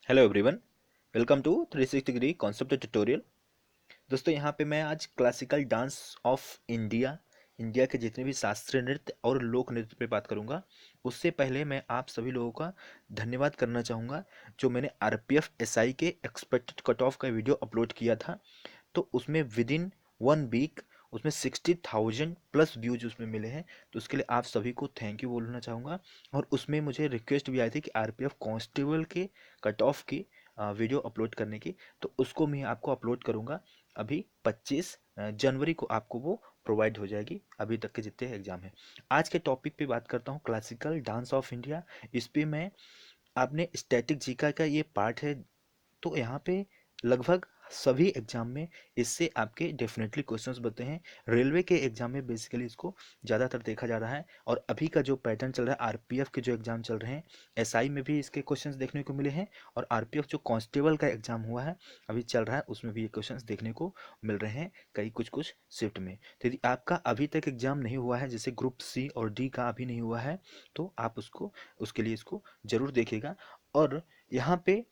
Hello everyone, welcome to 360 degree concept tutorial. दोस्तों यहाँ पे मैं आज classical dance of India India के जितने भी शास्त्रीय नृत्य और लोक नृत्य पे बात करूँगा। उससे पहले मैं आप सभी लोगों का धन्यवाद करना चाहूँगा जो मैंने आरपीएफ एसआई के एक्सपेक्टेड कट ऑफ का वीडियो अपलोड किया था। तो उसमें विद इन 1 वीक उसमें 60,000 प्लस व्यूज उसमें मिले हैं। तो उसके लिए आप सभी को थैंक यू बोलना चाहूँगा। और उसमें मुझे रिक्वेस्ट भी आई थी कि आरपीएफ कांस्टेबल के कट ऑफ की वीडियो अपलोड करने की। तो उसको मैं आपको अपलोड करूँगा। अभी 25 जनवरी को आपको वो प्रोवाइड हो जाएगी, अभी तक के जितने एग्जाम हैं। आज के टॉपिक पे बात करता हूँ, क्लासिकल डांस ऑफ इंडिया। इस पे मैं आपने स्टैटिक जीका का ये पार्ट है। तो यहाँ पे लगभग सभी एग्जाम में इससे आपके डेफिनेटली क्वेश्चंस बनते हैं। रेलवे के एग्जाम में बेसिकली इसको ज़्यादातर देखा जा रहा है। और अभी का जो पैटर्न चल रहा है, आरपीएफ के जो एग्जाम चल रहे हैं, एसआई में भी इसके क्वेश्चंस देखने को मिले हैं। और आरपीएफ जो कांस्टेबल का एग्जाम हुआ है अभी चल रहा है, उसमें भी ये क्वेश्चंस देखने को मिल रहे हैं कई कुछ कुछ शिफ्ट में। तो यदि आपका अभी तक एग्जाम नहीं हुआ है, जैसे ग्रुप सी और डी का अभी नहीं हुआ है, तो आप उसको उसके लिए इसको जरूर देखिएगा। और यहाँ पे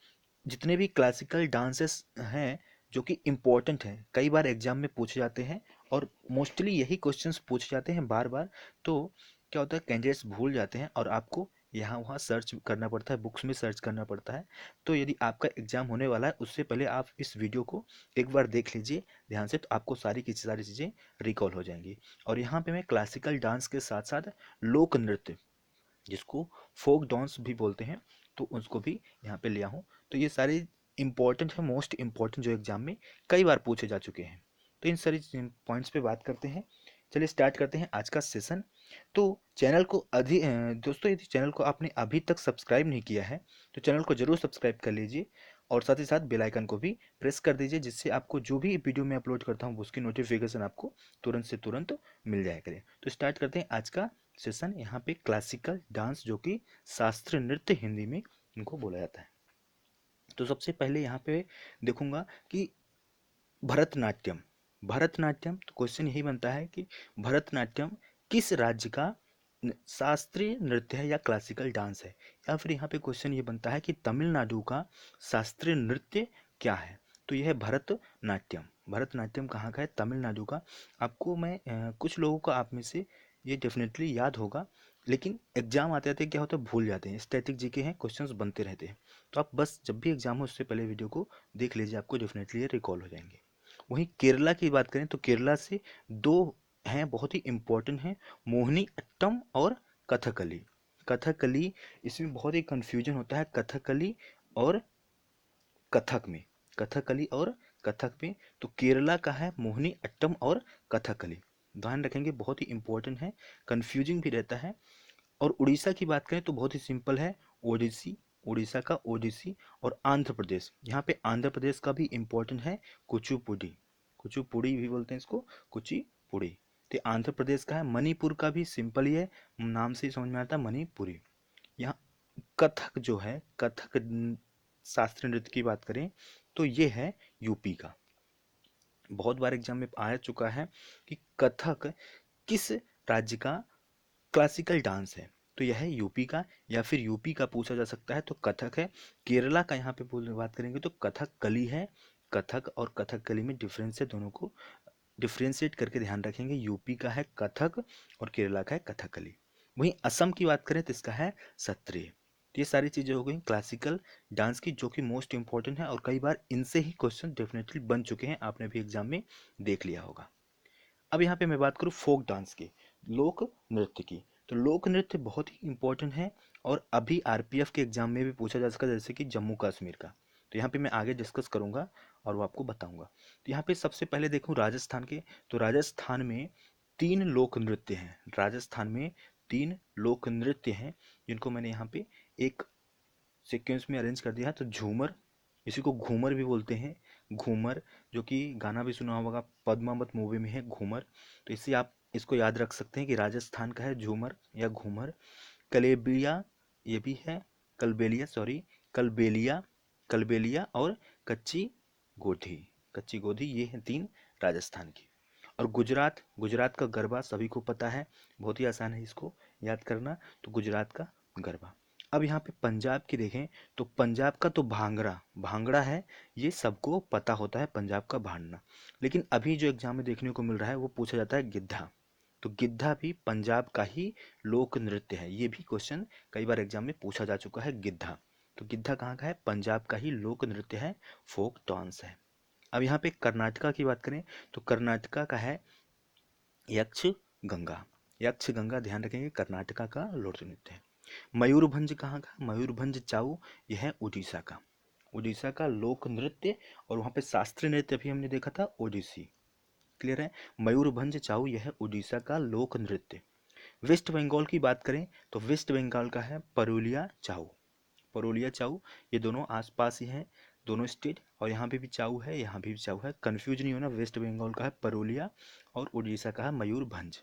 जितने भी क्लासिकल डांसेस हैं जो कि इम्पोर्टेंट हैं, कई बार एग्जाम में पूछे जाते हैं और मोस्टली यही क्वेश्चंस पूछे जाते हैं बार बार। तो क्या होता है, कैंडिडेट्स भूल जाते हैं और आपको यहाँ वहाँ सर्च करना पड़ता है, बुक्स में सर्च करना पड़ता है। तो यदि आपका एग्जाम होने वाला है उससे पहले आप इस वीडियो को एक बार देख लीजिए ध्यान से, तो आपको सारी की सारी चीज़ें रिकॉल हो जाएंगी। और यहाँ पे मैं क्लासिकल डांस के साथ साथ लोक नृत्य, जिसको फोक डांस भी बोलते हैं, तो उसको भी यहाँ पे लिया हूँ। तो ये सारे इंपॉर्टेंट है, मोस्ट इंपॉर्टेंट, जो एग्जाम में कई बार पूछे जा चुके हैं। तो इन सारी पॉइंट्स पे बात करते हैं। चलिए स्टार्ट करते हैं आज का सेशन। तो चैनल को दोस्तों, यदि चैनल को आपने अभी तक सब्सक्राइब नहीं किया है तो चैनल को जरूर सब्सक्राइब कर लीजिए और साथ ही साथ बेल आइकन को भी प्रेस कर दीजिए, जिससे आपको जो भी वीडियो मैं अपलोड करता हूँ उसकी नोटिफिकेशन आपको तुरंत से तुरंत मिल जाया करे। तो स्टार्ट करते हैं आज का सेशन। यहाँ पे क्लासिकल डांस, जो कि शास्त्रीय नृत्य हिंदी में इनको बोला जाता है। तो सबसे पहले यहाँ पे देखूंगा कि भरतनाट्यम। भरतनाट्यम, तो क्वेश्चन यही बनता है कि भरतनाट्यम किस राज्य का शास्त्रीय नृत्य है या क्लासिकल डांस है। या फिर यहाँ पे क्वेश्चन ये बनता है कि तमिलनाडु का शास्त्रीय नृत्य क्या है। तो यह है भरतनाट्यम। भरतनाट्यम कहाँ का है? तमिलनाडु का। आपको मैं कुछ लोगों को आप में से ये डेफिनेटली याद होगा, लेकिन एग्जाम आते आते क्या होता है, भूल जाते हैं। स्टैटिक जीके हैं, क्वेश्चंस बनते रहते हैं। तो आप बस जब भी एग्जाम हो उससे पहले वीडियो को देख लीजिए, आपको डेफिनेटली ये रिकॉल हो जाएंगे। वहीं केरला की बात करें तो केरला से दो हैं, बहुत ही इंपॉर्टेंट हैं, मोहिनी अट्टम और कथकली। कथकली, इसमें बहुत ही कंफ्यूजन होता है कथकली और कथक में। कथकली और कथक में, तो केरला का है मोहिनी अट्टम और कथकली। ध्यान रखेंगे, बहुत ही इंपॉर्टेंट है, कंफ्यूजिंग भी रहता है। और उड़ीसा की बात करें तो बहुत ही सिंपल है, ओडिसी, उड़ीसा का ओडिसी। और आंध्र प्रदेश, यहाँ पे आंध्र प्रदेश का भी इम्पोर्टेंट है, कुचिपुड़ी। कुचिपुड़ी भी बोलते हैं इसको, कुचिपुड़ी। तो आंध्र प्रदेश का है। मणिपुर का भी सिंपल ही है, नाम से ही समझ में आता है, मणिपुरी। यहाँ कथक जो है, कथक शास्त्रीय नृत्य की बात करें तो ये है यूपी का। बहुत बार एग्जाम में आ चुका है कि कथक किस राज्य का क्लासिकल डांस है। तो यह है यूपी का, या फिर यूपी का पूछा जा सकता है तो कथक है। केरला का यहाँ पे बात करेंगे तो कथकली है। कथक और कथकली में डिफरेंस है, दोनों को डिफ्रेंशिएट करके ध्यान रखेंगे। यूपी का है कथक और केरला का है कथकली। वहीं असम की बात करें तो इसका है सत्रिय। तो ये सारी चीज़ें हो गई क्लासिकल डांस की, जो कि मोस्ट इंपॉर्टेंट है और कई बार इनसे ही क्वेश्चन डेफिनेटली बन चुके हैं, आपने भी एग्जाम में देख लिया होगा। अब यहाँ पे मैं बात करूँ फोक डांस की, लोक नृत्य की। तो लोक नृत्य बहुत ही इंपॉर्टेंट है और अभी आरपीएफ के एग्जाम में भी पूछा जा सकता है, जैसे कि जम्मू कश्मीर का। तो यहाँ पे मैं आगे डिस्कस करूँगा और वो आपको बताऊँगा। तो यहाँ पे सबसे पहले देखूँ राजस्थान के, तो राजस्थान में 3 लोक नृत्य हैं। राजस्थान में 3 लोक नृत्य हैं, जिनको मैंने यहाँ पे एक सीक्वेंस में अरेंज कर दिया है। तो झूमर, इसी को घूमर भी बोलते हैं, घूमर, जो कि गाना भी सुना होगा, पद्मावत मूवी में है घूमर। तो इससे आप इसको याद रख सकते हैं कि राजस्थान का है झूमर या घूमर। कलेबिया, ये भी है, कलबेलिया, सॉरी, कलबेलिया, कलबेलिया और कच्ची गोधी। कच्ची गोधी, ये हैं 3 राजस्थान की। और गुजरात, गुजरात का गरबा सभी को पता है, बहुत ही आसान है इसको याद करना। तो गुजरात का गरबा। अब यहाँ पे पंजाब की देखें तो पंजाब का तो भांगड़ा भांगड़ा है, ये सबको पता होता है पंजाब का भांगड़ा। लेकिन अभी जो एग्जाम में देखने को मिल रहा है वो पूछा जाता है गिद्धा। तो गिद्धा भी पंजाब का ही लोक नृत्य है, ये भी क्वेश्चन कई बार एग्जाम में पूछा जा चुका है गिद्धा। तो गिद्धा कहाँ का है? पंजाब का ही लोक नृत्य है, फोक डांस है। अब यहाँ पे कर्नाटका की बात करें तो कर्नाटका का है यक्ष गंगा। यक्ष गंगा ध्यान रखेंगे, कर्नाटका का लोक नृत्य है। मयूरभंज कहाँ का? मयूरभंज चाऊ, यह है उड़ीसा का। उड़ीसा का लोक नृत्य, और वहाँ पे शास्त्रीय नृत्य अभी हमने देखा था ओडिसी। क्लियर है? मयूरभंज चाऊ यह है उड़ीसा का लोक नृत्य। वेस्ट बंगाल की बात करें तो वेस्ट बंगाल का है परुलिया चाऊ। परुलिया चाऊ, ये दोनों आसपास ही हैं, दोनों स्टेट, और यहाँ पे भी चाऊ है, यहाँ भी चाऊ है, कंफ्यूज नहीं होना। वेस्ट बंगाल का है परुलिया और उड़ीसा का है मयूरभंज।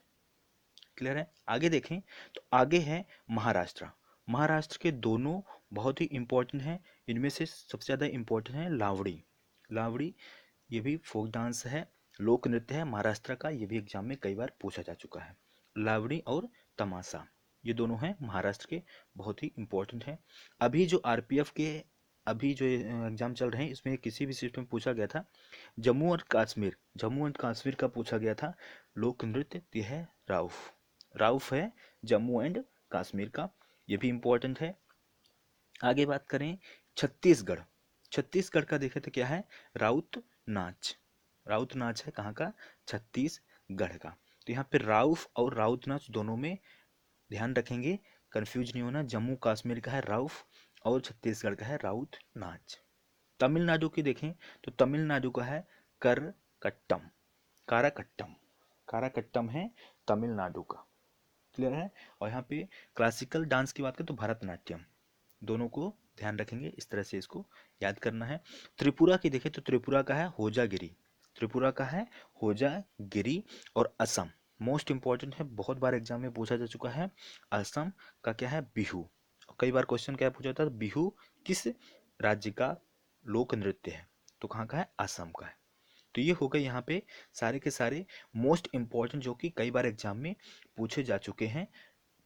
क्लियर है? आगे देखें तो आगे है महाराष्ट्र। महाराष्ट्र के दोनों बहुत ही इंपॉर्टेंट हैं, इनमें से सबसे ज़्यादा इंपॉर्टेंट है लावड़ी। लावड़ी ये भी फोक डांस है, लोक नृत्य है महाराष्ट्र का, ये भी एग्जाम में कई बार पूछा जा चुका है। लावड़ी और तमाशा, ये दोनों हैं महाराष्ट्र के, बहुत ही इंपॉर्टेंट हैं। अभी जो आरपीएफ के अभी जो एग्जाम चल रहे हैं इसमें किसी भी सीट में पूछा गया था, जम्मू और कश्मीर, जम्मू एंड कश्मीर का पूछा गया था लोक नृत्य, यह है राउफ। राउफ है जम्मू एंड कश्मीर का, ये भी इम्पोर्टेंट है। आगे बात करें छत्तीसगढ़, छत्तीसगढ़ का देखें तो क्या है? राउत नाच। राउत नाच है कहाँ का? छत्तीसगढ़ का। तो यहाँ पे राउफ और राउत नाच दोनों में ध्यान रखेंगे, कंफ्यूज नहीं होना। जम्मू कश्मीर का है राउफ और छत्तीसगढ़ का है राउत नाच। तमिलनाडु की देखें तो तमिलनाडु का है करकट्टम। काराकट्टम, काराकट्टम है तमिलनाडु का। क्लियर है? और यहाँ पे क्लासिकल डांस की बात करें तो भरतनाट्यम, दोनों को ध्यान रखेंगे, इस तरह से इसको याद करना है। त्रिपुरा की देखें तो त्रिपुरा का है होजागिरी। त्रिपुरा का है होजागिरी। और असम मोस्ट इंपॉर्टेंट है, बहुत बार एग्जाम में पूछा जा चुका है। असम का क्या है? बिहू। कई बार क्वेश्चन क्या पूछा जाता है? बिहू किस राज्य का लोक नृत्य है? तो कहाँ का है? असम का है। तो ये हो गए यहाँ पे सारे के सारे मोस्ट इम्पॉर्टेंट जो कि कई बार एग्जाम में पूछे जा चुके हैं,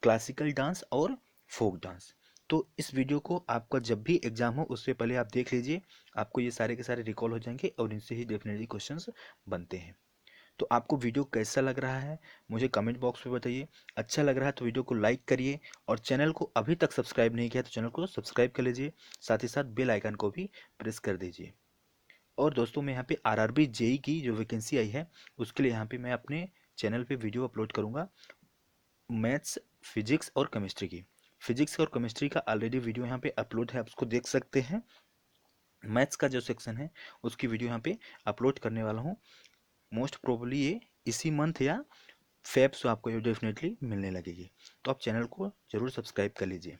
क्लासिकल डांस और फोक डांस। तो इस वीडियो को आपका जब भी एग्जाम हो उससे पहले आप देख लीजिए, आपको ये सारे के सारे रिकॉल हो जाएंगे और इनसे ही डेफिनेटली क्वेश्चंस बनते हैं। तो आपको वीडियो कैसा लग रहा है मुझे कमेंट बॉक्स में बताइए। अच्छा लग रहा है तो वीडियो को लाइक करिए, और चैनल को अभी तक सब्सक्राइब नहीं किया तो चैनल को सब्सक्राइब कर लीजिए, साथ ही साथ बेल आइकन को भी प्रेस कर दीजिए। और दोस्तों मैं यहाँ पे आरआरबी जेई की जो वैकेंसी आई है उसके लिए यहाँ पे मैं अपने चैनल पे वीडियो अपलोड करूँगा, मैथ्स, फिजिक्स और केमिस्ट्री की। फिजिक्स और केमिस्ट्री का ऑलरेडी वीडियो यहाँ पे अपलोड है, आप उसको देख सकते हैं। मैथ्स का जो सेक्शन है उसकी वीडियो यहाँ पे अपलोड करने वाला हूँ। मोस्ट प्रोबेबली ये इसी मंथ या फेब से आपको ये डेफिनेटली मिलने लगेगी। तो आप चैनल को ज़रूर सब्सक्राइब कर लीजिए।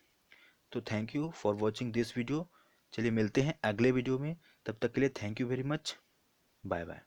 तो thank you for watching this video. चलिए मिलते हैं अगले वीडियो में, तब तक के लिए thank you very much, bye bye.